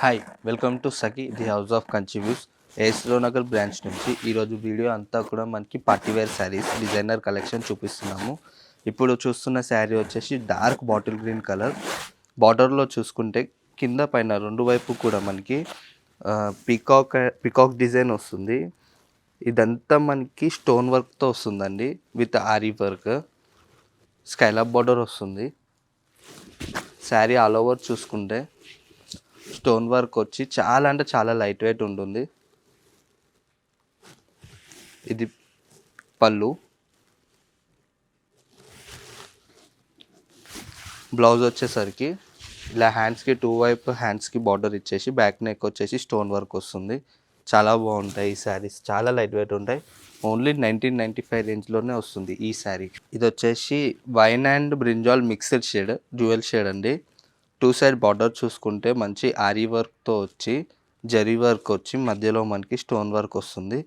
Hi welcome to Sakhi the house of Kanchi weaves ఏస్లో నగర్ branch నుంచి ఈరోజు వీడియో అంతా కూడా మనకి పార్టీవేర్ శారీస్ డిజైనర్ కలెక్షన్ చూపిస్తున్నాము. ఇప్పుడు చూస్తున్న శారీ వచ్చేసి డార్క్ బాటిల్ గ్రీన్ కలర్, బార్డర్లో చూసుకుంటే కింద పైన రెండు వైపు కూడా మనకి పికాక్ డిజైన్ వస్తుంది. ఇదంతా మనకి స్టోన్ వర్క్తో వస్తుందండి, విత్ ఆరీ వర్క్, స్కైలాప్ బార్డర్ వస్తుంది. శారీ ఆల్ ఓవర్ చూసుకుంటే స్టోన్ వర్క్ వచ్చి చాలా అంటే చాలా లైట్ వెయిట్ ఉంటుంది. ఇది పళ్ళు, బ్లౌజ్ వచ్చేసరికి ఇలా హ్యాండ్స్కి వైపు హ్యాండ్స్కి బార్డర్ ఇచ్చేసి బ్యాక్ నెక్ వచ్చేసి స్టోన్ వర్క్ వస్తుంది. చాలా బాగుంటాయి ఈ శారీస్, చాలా లైట్ వెయిట్ ఉంటాయి. ఓన్లీ 1995 రేంజ్లోనే వస్తుంది ఈ శారీ. ఇది వచ్చేసి wine and brinjal mixed shade, dual shade అండి. టూ సైడ్ బార్డర్ చూసుకుంటే మంచి ఆరీ వర్క్తో వచ్చి జరీ వర్క్ వచ్చి మధ్యలో మనకి స్టోన్ వర్క్ వస్తుంది.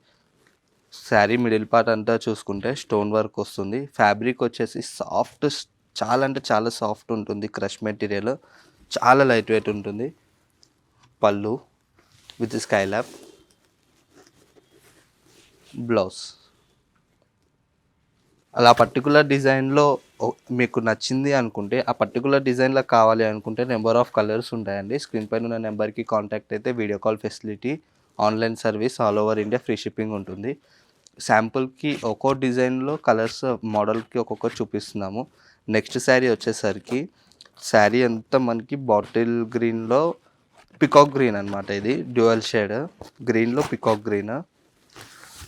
శారీ మిడిల్ పార్ట్ అంతా చూసుకుంటే స్టోన్ వర్క్ వస్తుంది. ఫ్యాబ్రిక్ వచ్చేసి సాఫ్ట్, చాలా అంటే చాలా సాఫ్ట్ ఉంటుంది. క్రష్ మెటీరియల్, చాలా లైట్ వెయిట్ ఉంటుంది. పళ్ళు విత్ స్కైలాప్, బ్లౌజ్. అలా పర్టికులర్ డిజైన్లో మీకు నచ్చింది అనుకుంటే, ఆ పర్టికులర్ డిజైన్లో కావాలి అనుకుంటే నెంబర్ ఆఫ్ కలర్స్ ఉంటాయండి. స్క్రీన్ పైన ఉన్న నెంబర్కి కాంటాక్ట్ అయితే video call facility, online service, all over India free shipping ఉంటుంది. శాంపుల్కి ఒక్కో డిజైన్లో కలర్స్ మోడల్కి ఒక్కొక్కటి చూపిస్తున్నాము. నెక్స్ట్ శారీ వచ్చేసరికి శారీ అంతా మనకి బాటిల్ గ్రీన్లో పికాక్ గ్రీన్ అనమాట. ఇది డ్యూయల్ షేడ్ గ్రీన్లో పికాక్ గ్రీన్.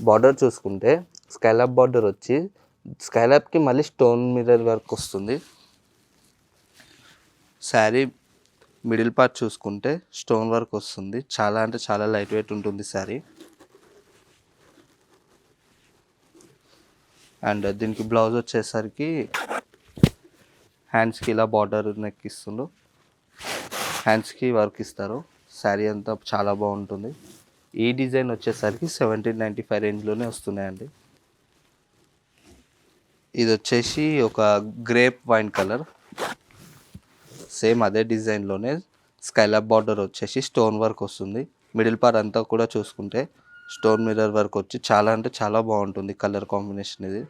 బార్డర్ చూసుకుంటే స్కైలాప్ బార్డర్ వచ్చి స్కైలాప్కి మళ్ళీ స్టోన్ మిర్రర్ వర్క్ వస్తుంది. శారీ మిడిల్ పార్ట్ చూసుకుంటే స్టోన్ వర్క్ వస్తుంది. చాలా అంటే చాలా లైట్ వెయిట్ ఉంటుంది శారీ. అండ్ దీనికి బ్లౌజ్ వచ్చేసరికి హ్యాండ్స్కి ఇలా బార్డర్ నెక్ ఇస్తుండ్రు, హ్యాండ్స్కి వర్క్ ఇస్తారు. శారీ అంతా చాలా బాగుంటుంది. ఈ డిజైన్ వచ్చేసరికి 1795 రేంజ్లోనే వస్తున్నాయండి. ఇది వచ్చేసి ఒక గ్రేప్ వైన్ కలర్, సేమ్ అదే డిజైన్లోనే స్కైలాప్ బార్డర్ వచ్చేసి స్టోన్ వర్క్ వస్తుంది. మిడిల్ పార్ట్ అంతా కూడా చూసుకుంటే స్టోన్ మిర్రర్ వర్క్ వచ్చి చాలా అంటే చాలా బాగుంటుంది కలర్ కాంబినేషన్. ఇది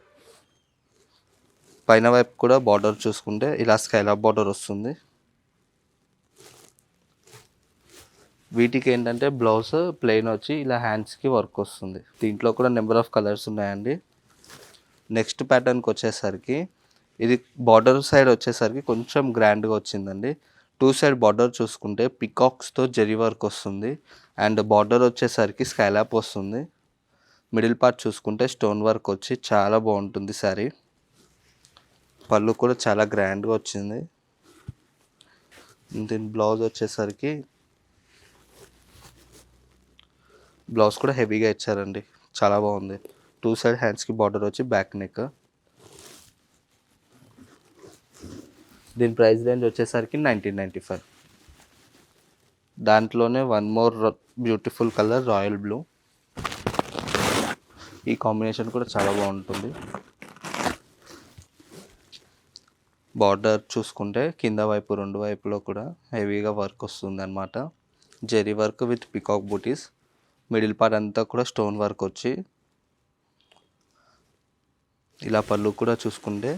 పైన వైపు కూడా బార్డర్ చూసుకుంటే ఇలా స్కైలాప్ బార్డర్ వస్తుంది. వీటికి ఏంటంటే బ్లౌజ్ ప్లెయిన్ వచ్చి ఇలా హ్యాండ్స్కి వర్క్ వస్తుంది. దీంట్లో కూడా నెంబర్ ఆఫ్ కలర్స్ ఉన్నాయండి. నెక్స్ట్ ప్యాటర్న్కి వచ్చేసరికి ఇది బార్డర్ సైడ్ వచ్చేసరికి కొంచెం గ్రాండ్గా వచ్చిందండి. టూ సైడ్ బార్డర్ చూసుకుంటే పికాక్స్తో జరీ వర్క్ వస్తుంది. అండ్ బార్డర్ వచ్చేసరికి స్కైలాప్ వస్తుంది. మిడిల్ పార్ట్ చూసుకుంటే స్టోన్ వర్క్ వచ్చి చాలా బాగుంటుంది శారీ. పళ్ళు కూడా చాలా గ్రాండ్గా వచ్చింది. దీని బ్లౌజ్ వచ్చేసరికి బ్లౌజ్ కూడా హెవీగా ఇచ్చారండి, చాలా బాగుంది. టూ సైడ్ హ్యాండ్స్కి బార్డర్ వచ్చి బ్యాక్ నెక్. దీని ప్రైస్ రేంజ్ వచ్చేసరికి 1995. దాంట్లోనే one more beautiful colour royal blue. ఈ కాంబినేషన్ కూడా చాలా బాగుంటుంది. బార్డర్ చూసుకుంటే కింద వైపు రెండు వైపులో కూడా హెవీగా వర్క్ వస్తుంది అనమాట. జెరీ వర్క్ విత్ పికాక్ బూటీస్. మిడిల్ పార్ట్ అంతా కూడా స్టోన్ వర్క్ వచ్చి ఇలా పళ్ళు కూడా చూసుకుంటే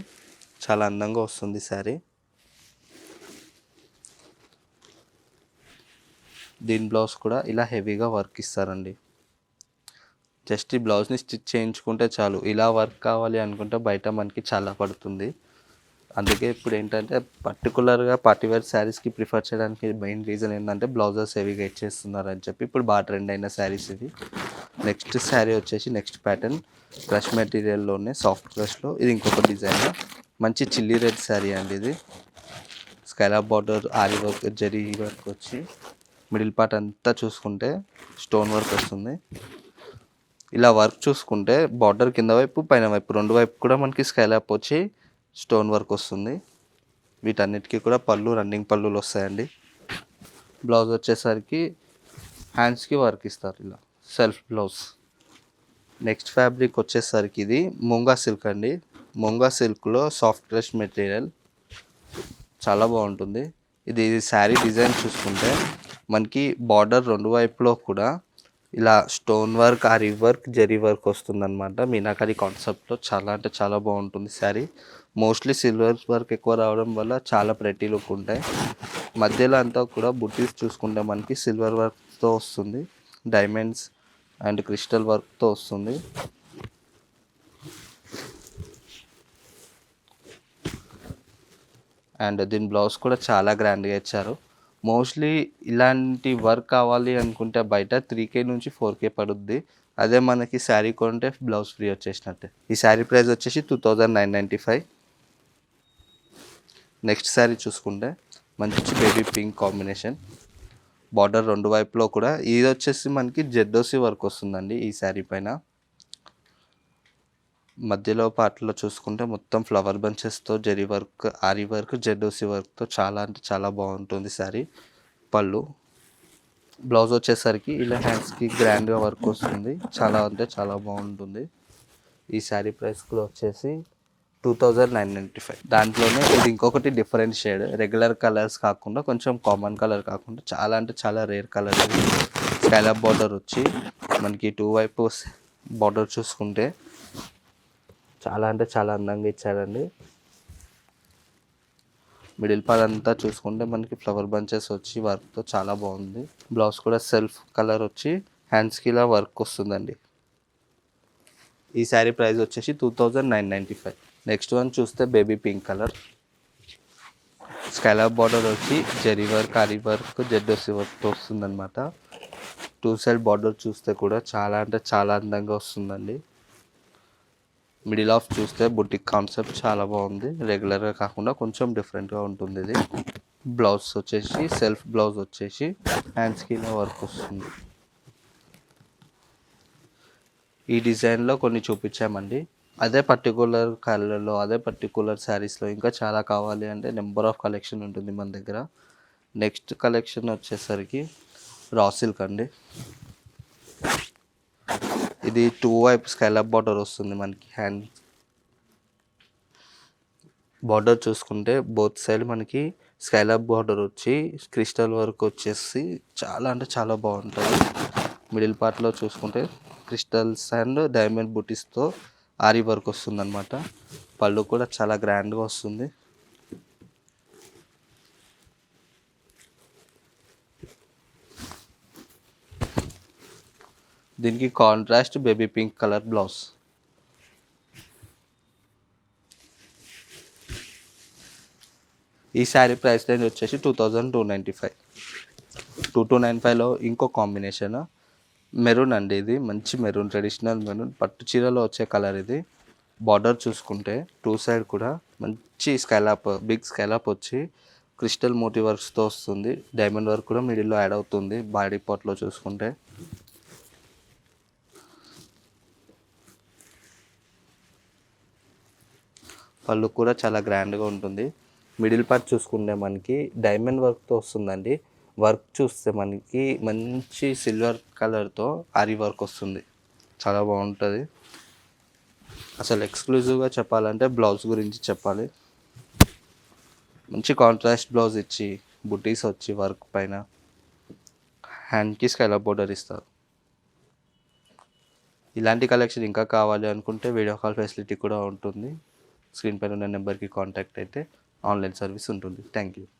చాలా అందంగా వస్తుంది శారీ. దీని బ్లౌజ్ కూడా ఇలా హెవీగా వర్క్ ఇస్తారండి. జస్ట్ ఈ బ్లౌజ్ని స్టిచ్ చేయించుకుంటే చాలు. ఇలా వర్క్ కావాలి అనుకుంటే బయట మనకి చాలా పడుతుంది. అందుకే ఇప్పుడు ఏంటంటే పర్టికులర్గా పార్టీవేర్ శారీస్కి ప్రిఫర్ చేయడానికి మెయిన్ రీజన్ ఏంటంటే బ్లౌజెస్ హెవీగా ఇచ్చేస్తున్నారు అని చెప్పి. ఇప్పుడు బాగా ట్రెండ్ అయిన శారీస్ ఇవి. నెక్స్ట్ శారీ వచ్చేసి నెక్స్ట్ ప్యాటర్న్ క్రష్ మెటీరియల్లోనే సాఫ్ట్ క్రష్లో. ఇది ఇంకొక డిజైన్, మంచి చిల్లీ రెడ్ శారీ అండి. ఇది scallop border aari work zari work వచ్చి మిడిల్ పార్ట్ అంతా చూసుకుంటే స్టోన్ వర్క్ వస్తుంది. ఇలా వర్క్ చూసుకుంటే బార్డర్ కింద వైపు పైన వైపు రెండు వైపు కూడా మనకి స్కైలాప్ వచ్చి స్టోన్ వర్క్ వస్తుంది. వీటన్నిటికీ కూడా పళ్ళు రన్నింగ్ పళ్ళులు వస్తాయండి. బ్లౌజ్ వచ్చేసరికి హ్యాండ్స్కి వర్క్ ఇస్తారు, ఇలా సెల్ఫ్ బ్లౌజ్. నెక్స్ట్ ఫ్యాబ్రిక్ వచ్చేసరికి ఇది ముంగా సిల్క్ అండి. ముంగా సిల్క్లో సాఫ్ట్ క్రష్ మెటీరియల్, చాలా బాగుంటుంది. ఇది శారీ డిజైన్ చూసుకుంటే మనకి బార్డర్ రెండు వైపులో కూడా ఇలా స్టోన్ వర్క్, ఆరి వర్క్, జరీ వర్క్ వస్తుందన్నమాట. మీనాకరి కాన్సెప్ట్‌లో చాలా అంటే చాలా బాగుంటుంది శారీ. మోస్ట్లీ సిల్వర్ వర్క్ ఎక్కువ రావడం వల్ల చాలా ప్రెటీ లుక్ ఉంటాయి. మధ్యలో అంతా కూడా బుట్టీస్ చూసుకుంటే మనకి సిల్వర్ వర్క్తో వస్తుంది, డైమండ్స్ అండ్ క్రిస్టల్ వర్క్తో వస్తుంది. అండ్ దీని బ్లౌజ్ కూడా చాలా గ్రాండ్గా ఇచ్చారు. మోస్ట్లీ ఇలాంటి వర్క్ కావాలి అనుకుంటే బయట 3K నుంచి 4K పడుద్ది. అదే మనకి శారీ కొంటే బ్లౌజ్ ఫ్రీ వచ్చేసినట్టే. ఈ శారీ ప్రైస్ వచ్చేసి 2995. నెక్స్ట్ శారీ చూసుకుంటే మంచి బేబీ పింక్ కాంబినేషన్, బార్డర్ రెండు వైపులో కూడా. ఇది వచ్చేసి మనకి జెడ్డోసి వర్క్ వస్తుందండి ఈ శారీ పైన. మధ్యలో పార్ట్లో చూసుకుంటే మొత్తం ఫ్లవర్ బంచెస్తో జరీ వర్క్, ఆరి వర్క్, జెడ్డోసి వర్క్తో చాలా అంటే చాలా బాగుంటుంది శారీ. పళ్ళు, బ్లౌజ్ వచ్చేసరికి ఇలా హ్యాండ్స్కి గ్రాండ్గా వర్క్ వస్తుంది. చాలా అంటే చాలా బాగుంటుంది. ఈ శారీ ప్రైస్ కూడా వచ్చేసి 2995. దాంట్లోనే ఇది ఇంకొకటి డిఫరెంట్ షేడ్, రెగ్యులర్ కలర్స్ కాకుండా కొంచెం కామన్ కలర్ కాకుండా చాలా అంటే చాలా రేర్ కలర్. ఇది స్కాలప్ బార్డర్ వచ్చి మనకి టూ వైపు బార్డర్ చూసుకుంటే చాలా అంటే చాలా అందంగా ఇచ్చాడండి. మిడిల్ పార్ట్ అంతా చూసుకుంటే మనకి ఫ్లవర్ బంచెస్ వచ్చి వర్క్తో చాలా బాగుంది. బ్లౌజ్ కూడా సెల్ఫ్ కలర్ వచ్చి హ్యాండ్స్కి ఇలా వర్క్ వస్తుందండి. ఈ శారీ ప్రైస్ వచ్చేసి 2995. నెక్స్ట్ వన్ చూస్తే baby pink colour, scallop border వచ్చి జరీ వర్క్, ఆరి వర్క్, జెడ్డోసి వర్క్తో వస్తుందన్నమాట. టూ సైడ్ బార్డర్ చూస్తే కూడా చాలా అంటే చాలా అందంగా వస్తుందండి. మిడిల్ ఆఫ్ చూస్తే బుటిక్ కాన్సెప్ట్ చాలా బాగుంది. రెగ్యులర్గా కాకుండా కొంచెం డిఫరెంట్గా ఉంటుంది ఇది. బ్లౌజ్ వచ్చేసి సెల్ఫ్ బ్లౌజ్ వచ్చేసి హ్యాండ్స్కి ఇలా వర్క్ వస్తుంది. ఈ డిజైన్లో కొన్ని చూపించామండి. అదే పర్టికులర్ కలర్లో, అదే పర్టికులర్ శారీస్లో ఇంకా చాలా కావాలి అంటే నెంబర్ ఆఫ్ కలెక్షన్ ఉంటుంది మన దగ్గర. నెక్స్ట్ కలెక్షన్ వచ్చేసరికి రా సిల్క్ అండి. ఇది టూ వైపు స్కాలప్ బార్డర్ వస్తుంది మనకి. హ్యాండ్ బార్డర్ చూసుకుంటే బోత్ సైడ్ మనకి స్కాలప్ బార్డర్ వచ్చి క్రిస్టల్ వర్క్ వచ్చేసి చాలా అంటే చాలా బాగుంటుంది. మిడిల్ పార్ట్లో చూసుకుంటే crystals and diamond బుటీస్తో aari work వస్తుంది అనమాట. పళ్ళు కూడా చాలా గ్రాండ్గా వస్తుంది. దీనికి contrast baby pink colour blouse. ఈ శారీ ప్రైస్ రేంజ్ వచ్చేసి 2295. 2295లో ఇంకో కాంబినేషన్ మెరూన్ అండి. ఇది మంచి మెరూన్, ట్రెడిషనల్ మెరూన్, పట్టు చీరలో వచ్చే కలర్ ఇది. బార్డర్ చూసుకుంటే టూ సైడ్ కూడా మంచి స్కాలప్, బిగ్ స్కాలప్ వచ్చి క్రిస్టల్ మోటివ్ వర్క్స్తో వస్తుంది. డైమండ్ వర్క్ కూడా మిడిల్లో యాడ్ అవుతుంది. బాడీ పార్ట్లో చూసుకుంటే పళ్ళు కూడా చాలా గ్రాండ్గా ఉంటుంది. మిడిల్ పార్ట్ చూసుకుంటే మనకి డైమండ్ వర్క్తో వస్తుందండి. వర్క్ చూస్తే మనకి మంచి సిల్వర్ కలర్తో ఆరి వర్క్ వస్తుంది. చాలా బాగుంటుంది. అసలు ఎక్స్క్లూజివ్గా చెప్పాలంటే బ్లౌజ్ గురించి చెప్పాలి. మంచి కాంట్రాస్ట్ బ్లౌజ్ ఇచ్చి బుటీస్ వచ్చి వర్క్ పైన హ్యాండ్కి స్కాలప్ బోర్డర్ ఇస్తారు. ఇలాంటి కలెక్షన్ ఇంకా కావాలి అనుకుంటే వీడియో కాల్ ఫెసిలిటీ కూడా ఉంటుంది. స్క్రీన్ పైన ఉన్న నెంబర్కి కాంటాక్ట్ అయితే ఆన్లైన్ సర్వీస్ ఉంటుంది. Thank you.